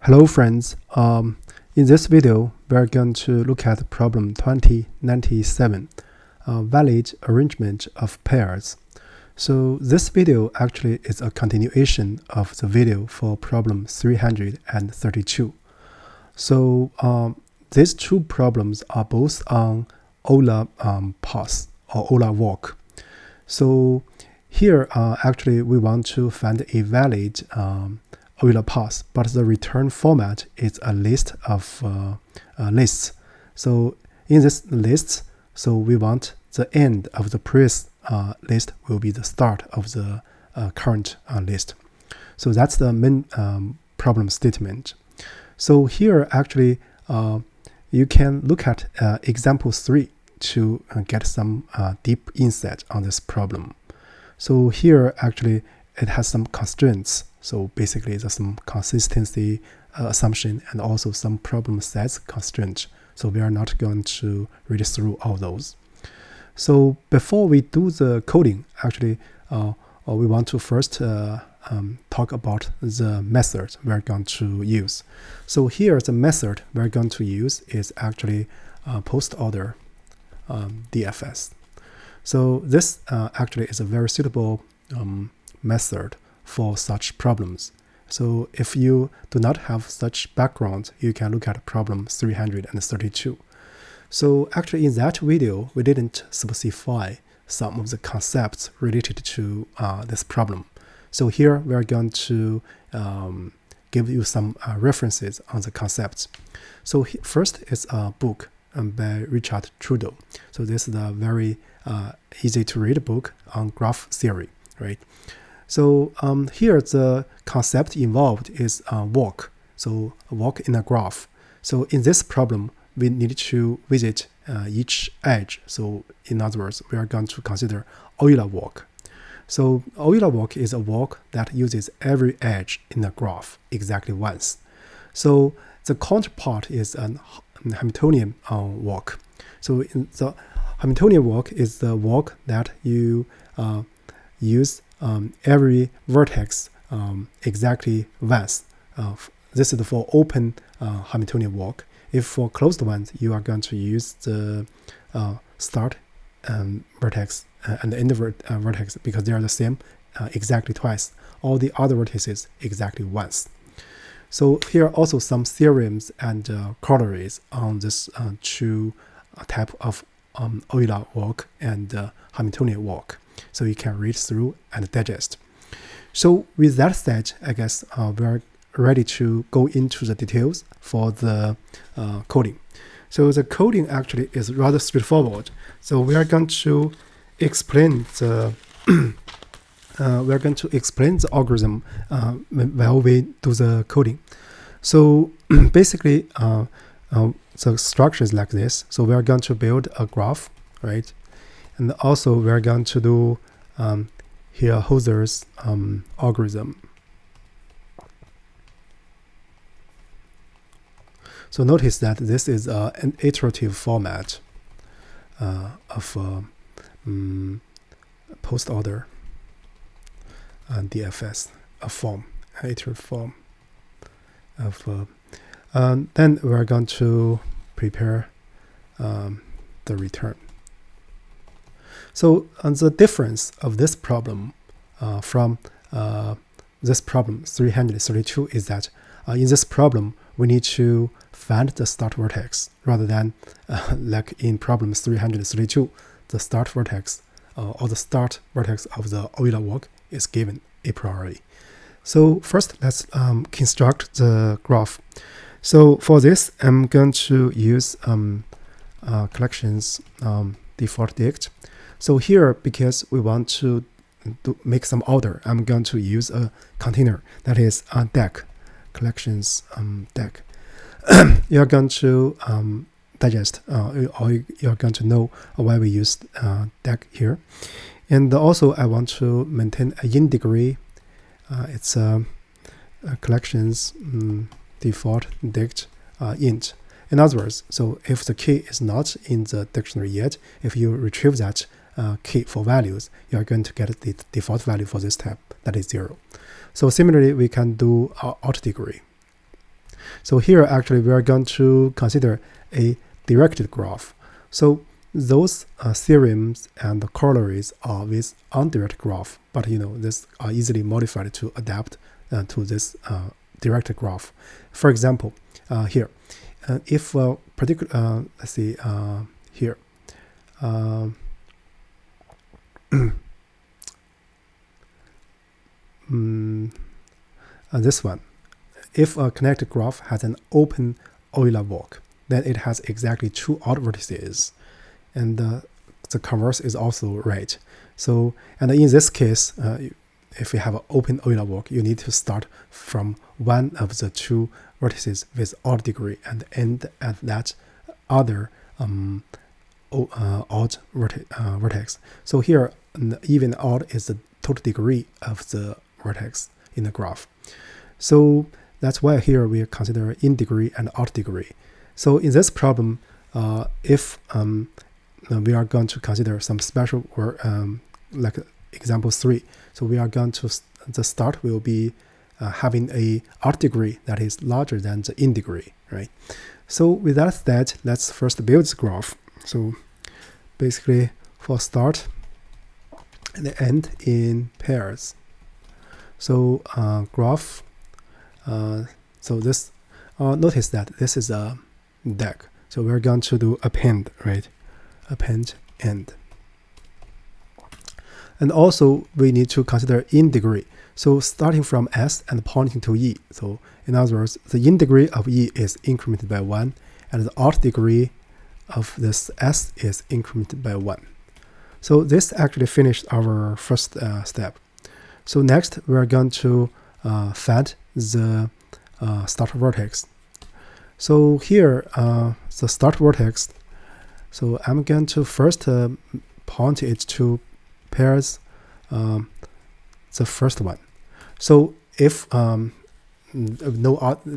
Hello friends, in this video we are going to look at problem 2097, valid arrangement of pairs. So this video actually is a continuation of the video for problem 332. So these two problems are both on Euler path or Euler walk. So here actually we want to find a valid Euler path, but the return format is a list of lists. So in this list, so we want the end of the previous list will be the start of the current list. So that's the main problem statement. So here actually you can look at example 3 to get some deep insight on this problem. So here actually it has some constraints. So basically there's some consistency assumption and also some problem size constraint. So we are not going to read through all those. So before we do the coding, actually we want to first talk about the method we're going to use. So here the method we're going to use is actually post order DFS. So this actually is a very suitable method for such problems. So if you do not have such background, you can look at problem 332. So actually in that video, we didn't specify some of the concepts related to this problem. So here we are going to give you some references on the concepts. So first is a book by Richard Trudeau. So this is a very easy to read book on graph theory, right? So here the concept involved is walk. So a walk in a graph. So in this problem, we need to visit each edge. So in other words, we are going to consider Euler walk. So Euler walk is a walk that uses every edge in a graph exactly once. So the counterpart is an Hamiltonian walk. So in the Hamiltonian walk is the walk that you use every vertex exactly once. This is for open Hamiltonian walk. If for closed ones, you are going to use the start vertex and the end vertex because they are the same exactly twice. All the other vertices exactly once. So here are also some theorems and corollaries on this two type of Euler walk and Hamiltonian walk. So you can read through and digest. So with that said, I guess we are ready to go into the details for the coding. So the coding actually is rather straightforward. So we are going to explain the algorithm while we do the coding. So basically, the structure is like this. So we are going to build a graph, right? And also we are going to do Hierholzer's algorithm. So notice that this is an iterative format of post order DFS, a form, an iterative form of. Then we are going to prepare the return. So the difference of this problem from this problem 332 is that in this problem we need to find the start vertex rather than like in problem 332, the start vertex or the start vertex of the Euler walk is given a priori. So first let's construct the graph. So for this I'm going to use collections default dict. So here, because we want to make some order, I'm going to use a container that is deck, collections deck. You're going to digest, or you're going to know why we use deck here. And also I want to maintain a int degree. It's collections default dict int. In other words, so if the key is not in the dictionary yet, if you retrieve that key for values, you are going to get the default value for this type, that is 0. So similarly, we can do out degree. So here actually we are going to consider a directed graph. So those theorems and corollaries are with undirected graph, but this are easily modified to adapt to this directed graph. For example, here, if a particular, let's see, here, this one, if a connected graph has an open Euler walk, then it has exactly two odd vertices, and the converse is also right. So, and in this case, if you have an open Euler walk, you need to start from one of the two vertices with odd degree and end at that other odd vertex. So here, even odd is the total degree of the vertex in the graph. So that's why here we consider in degree and odd degree. So in this problem, if we are going to consider some special like example 3, so we are going to the start will be having a odd degree that is larger than the in degree, right? So with that said, let's first build this graph. So basically for start and the end in pairs. So graph, so this, notice that this is a deck. So we're going to do append, right? Append end. And also we need to consider in degree. So starting from S and pointing to E. So in other words, the in degree of E is incremented by 1, and the odd degree of this S is incremented by 1. So this actually finished our first step. So next we are going to find the start vertex. So here the start vertex, so I'm going to first point it to pairs the first one. So if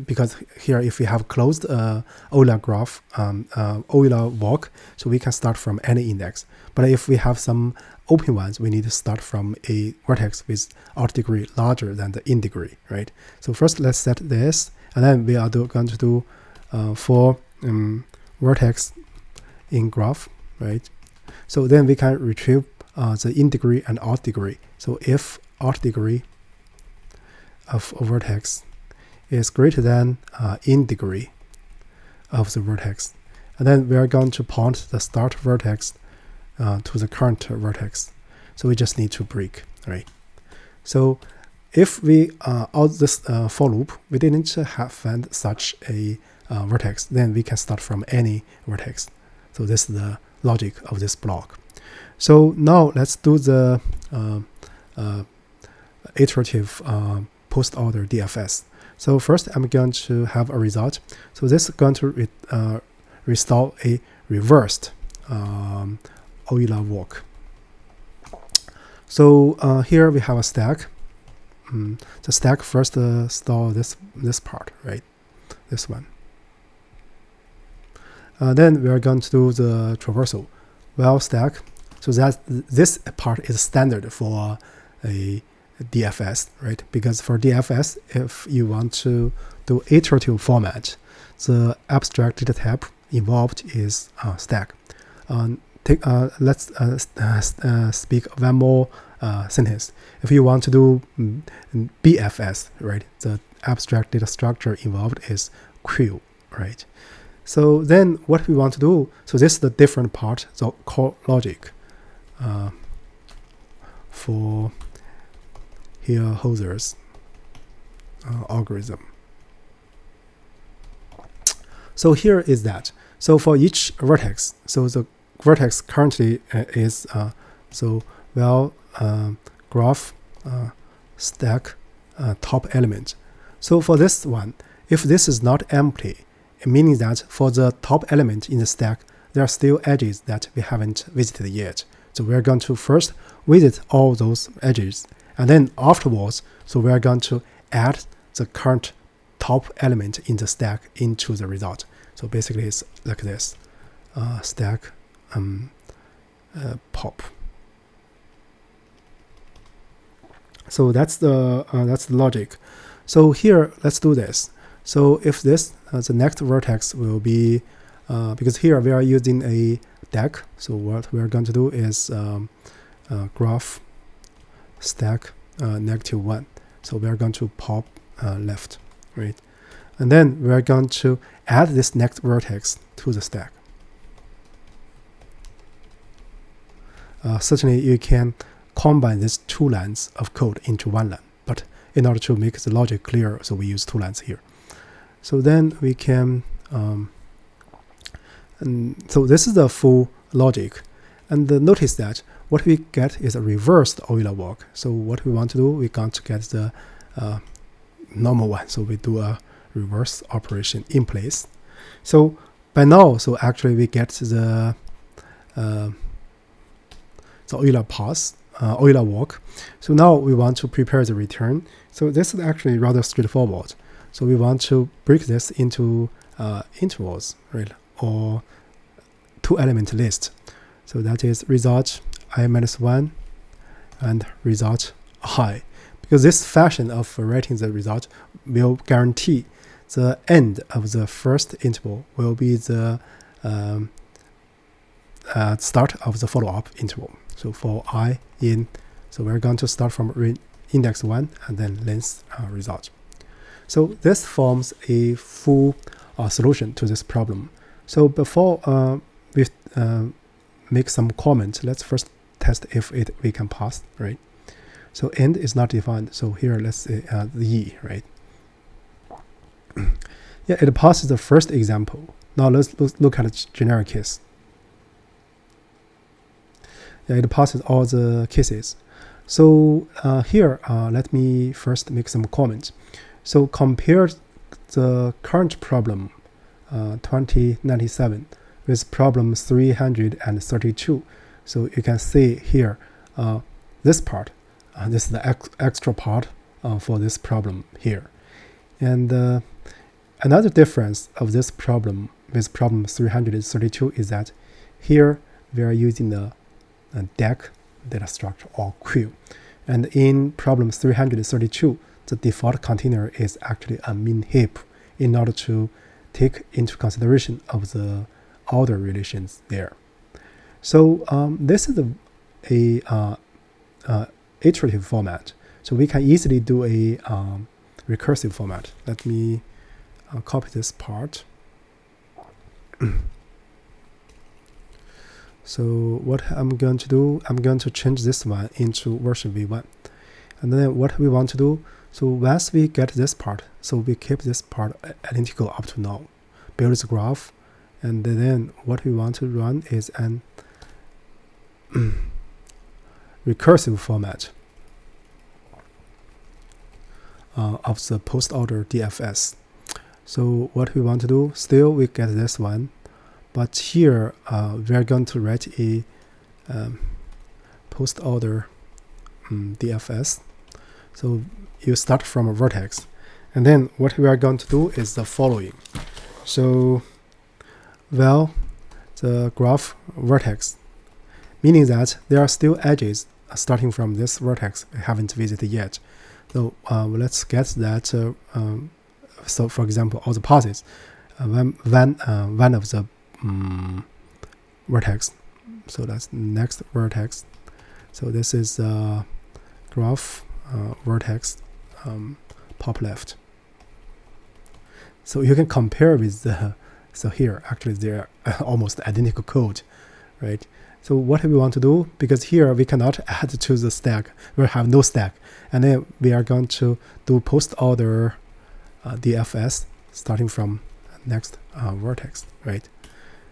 because here if we have closed Euler graph, Euler walk, so we can start from any index. But if we have some open ones, we need to start from a vertex with odd degree larger than the in degree, right? So first let's set this, and then we are going to do for vertex in graph, right? So then we can retrieve the in degree and odd degree. So if odd degree of a vertex is greater than in degree of the vertex, and then we are going to point the start vertex to the current vertex. So we just need to break, right? So if we out this for loop, we didn't find such a vertex, then we can start from any vertex. So this is the logic of this block. So now let's do the iterative post-order DFS. So first I'm going to have a result. So this is going to restore a reversed Euler walk. So here we have a stack. The stack first store this part, right? This one. Then we are going to do the traversal. Well, stack. So that this part is standard for a DFS, right? Because for DFS, if you want to do iterative format, the abstract data type involved is stack. Let's speak one more sentence. If you want to do BFS, right, the abstract data structure involved is queue, right? So then what we want to do, so this is the different part, the core logic for Hierholzer's algorithm. So here is that. So for each vertex, so the vertex currently is graph stack top element. So for this one, if this is not empty, meaning that for the top element in the stack, there are still edges that we haven't visited yet. So we're going to first visit all those edges, and then afterwards, so we're going to add the current top element in the stack into the result. So basically it's like this, stack pop. So that's the logic. So here let's do this. So if this the next vertex will be because here we are using a deck, so what we are going to do is graph stack -1. So we are going to pop left, right? And then we are going to add this next vertex to the stack. Certainly you can combine these two lines of code into one line, but in order to make the logic clear, so we use two lines here. So then we can and so this is the full logic, and notice that what we get is a reversed Euler walk. So what we want to do, we want to get the normal one, so we do a reverse operation in place. So by now, so actually we get the Euler path, Euler walk. So now we want to prepare the return. So this is actually rather straightforward. So we want to break this into intervals, right, or two-element list. So that is result I-1 and result I. Because this fashion of writing the result will guarantee the end of the first interval will be the start of the follow-up interval. So for I in, so we're going to start from index 1 and then length result. So this forms a full solution to this problem. So before we make some comments, let's first test if we can pass, right? So end is not defined. So here let's say the E, right? Yeah, it passes the first example. Now let's look at the generic case. Yeah, it passes all the cases. So here, let me first make some comments. So compare the current problem 2097 with problem 332. So you can see here this part, this is the extra part for this problem here. And another difference of this problem with problem 332 is that here we are using the deck data structure or queue. And in problem 332, the default container is actually a min heap in order to take into consideration of the order relations there. So this is a iterative format. So we can easily do a recursive format. Let me copy this part. So what I'm going to do, I'm going to change this one into version v1. And then what we want to do, so once we get this part, so we keep this part identical up to now. Build the graph, and then what we want to run is an recursive format of the post order DFS. So what we want to do, still we get this one, but here we are going to write a post order DFS. So you start from a vertex, and then what we are going to do is the following. So, well, the graph vertex, meaning that there are still edges starting from this vertex we haven't visited yet. So let's get that. So for example, all the paths, one of the vertex. So that's next vertex. So this is graph vertex pop left. So you can compare with the, so here actually they're almost identical code, right? So what we want to do, because here we cannot add to the stack, we have no stack, and then we are going to do post order DFS starting from next vertex, right?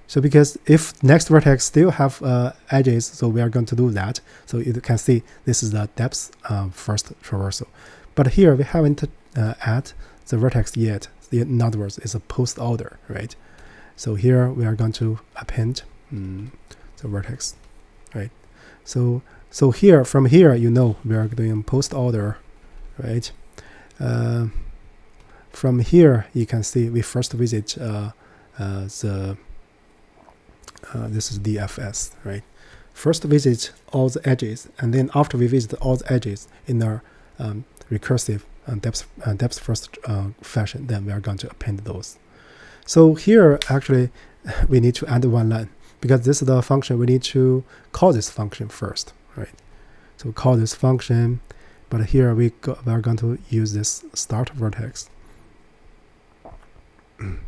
So because if next vertex still have edges, so we are going to do that. So you can see this is the depth first traversal. But here we haven't add the vertex yet. In other words, it's a post order, right? So here we are going to append the vertex, right? So here, from here, you know, we are doing post order, right? From here, you can see we first visit this is DFS, right? First visit all the edges, and then after we visit all the edges in our recursive depth first fashion, then we are going to append those. So here actually we need to add one line, because this is the function. We need to call this function first, right? So call this function, but here we are going to use this start vertex, and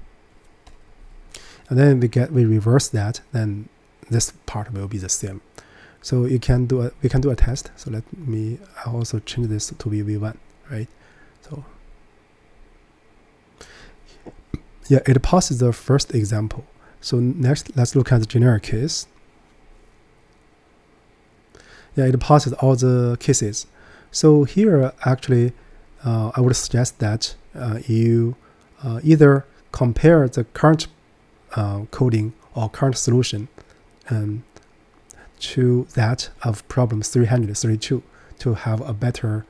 then we reverse that, then this part will be the same. So we can do a test. So I also change this to be v1, right? So yeah, it passes the first example. So next, let's look at the generic case. Yeah, it passes all the cases. So here, actually, I would suggest that you either compare the current coding or current solution to that of problem 332 to have a better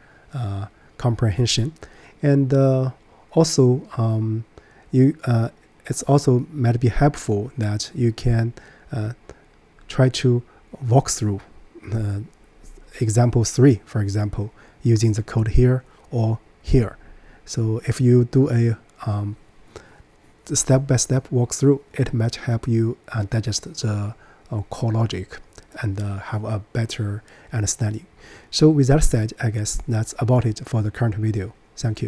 comprehension. And also, it's also might be helpful that you can try to walk through example 3, for example, using the code here or here. So if you do a step-by-step walkthrough, it might help you digest the core logic and have a better understanding. So with that said, I guess that's about it for the current video. Thank you.